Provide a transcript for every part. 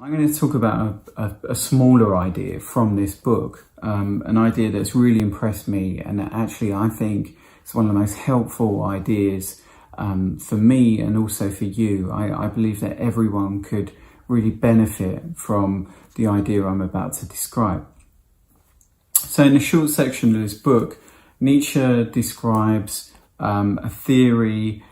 I'm going to talk about a smaller idea from this book, an idea that's really impressed me, and that actually I think it's one of the most helpful ideas for me and also for you. I believe that everyone could really benefit from the idea I'm about to describe. So in a short section of this book, Nietzsche describes a theory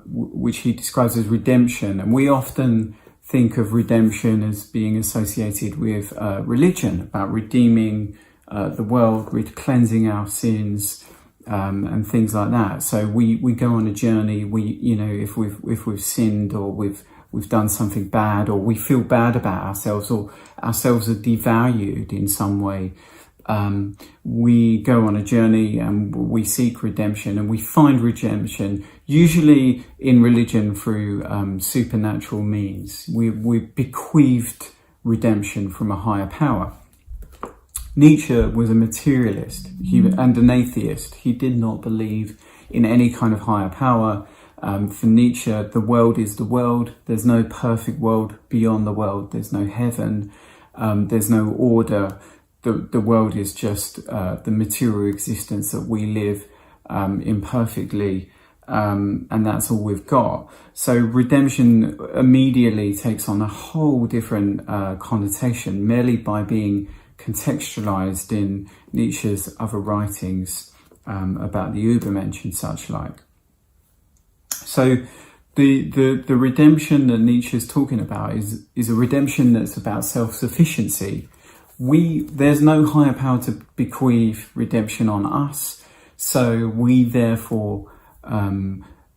which he describes as redemption, and we often think of redemption as being associated with religion, about redeeming the world, cleansing our sins, and things like that. So we go on a journey. If we've sinned, or we've done something bad, or we feel bad about ourselves, or ourselves are devalued in some way, we go on a journey and we seek redemption, and we find redemption usually in religion through supernatural means. We're bequeathed redemption from a higher power. Nietzsche was a materialist and an atheist. He did not believe in any kind of higher power. For Nietzsche, the world is the world. There's no perfect world beyond the world. There's no heaven. There's no order. The world is just the material existence that we live imperfectly, and that's all we've got. So redemption immediately takes on a whole different connotation, merely by being contextualized in Nietzsche's other writings about the Übermensch and such like. So the redemption that Nietzsche is talking about is a redemption that's about self-sufficiency. There's no higher power to bequeath redemption on us, so we therefore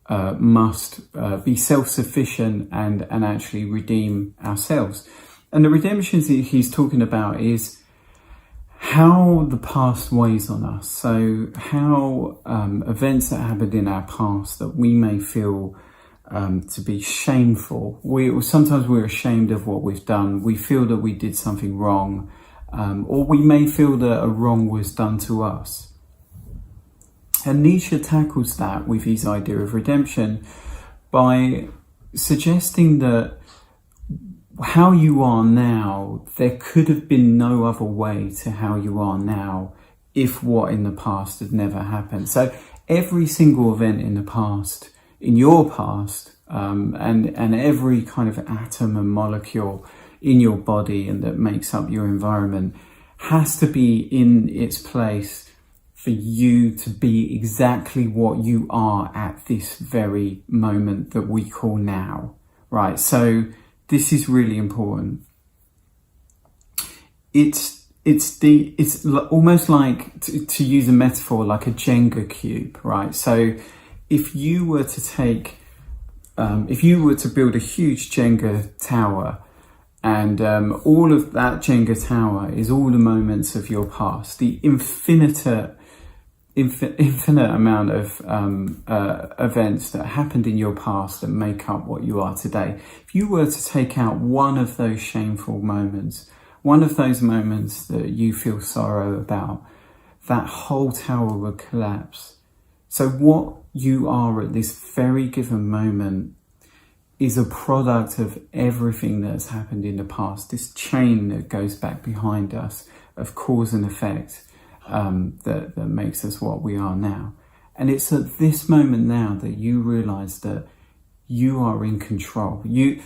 must be self-sufficient and actually redeem ourselves. And the redemption that he's talking about is how the past weighs on us. So how events that happened in our past that we may feel to be shameful. Sometimes we're ashamed of what we've done. We feel that we did something wrong. Or we may feel that a wrong was done to us. And Nietzsche tackles that with his idea of redemption by suggesting that how you are now, there could have been no other way to how you are now if what in the past had never happened. So every single event in the past, in your past, and every kind of atom and molecule in your body and that makes up your environment has to be in its place for you to be exactly what you are at this very moment that we call now, right? So this is really important. It's almost like, to use a metaphor, like a Jenga cube, right? So if you were to build a huge Jenga tower, and all of that Jenga tower is all the moments of your past, the infinite amount of events that happened in your past that make up what you are today. If you were to take out one of those shameful moments, one of those moments that you feel sorrow about, that whole tower would collapse. So what you are at this very given moment is a product of everything that's happened in the past, this chain that goes back behind us of cause and effect that makes us what we are now. And it's at this moment now that you realize that you are in control. You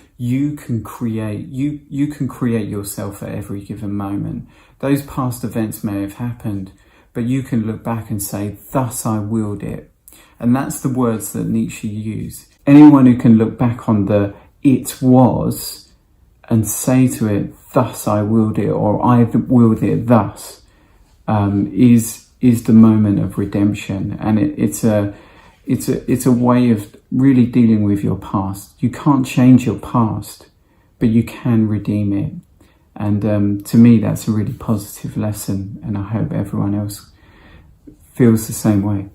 can create yourself at every given moment. Those past events may have happened, but you can look back and say, "Thus I willed it." And that's the words that Nietzsche used. Anyone who can look back on the "it was" and say to it, "Thus I willed it," or "I willed it thus," is the moment of redemption. And it's a way of really dealing with your past. You can't change your past, but you can redeem it. And to me, that's a really positive lesson, and I hope everyone else feels the same way.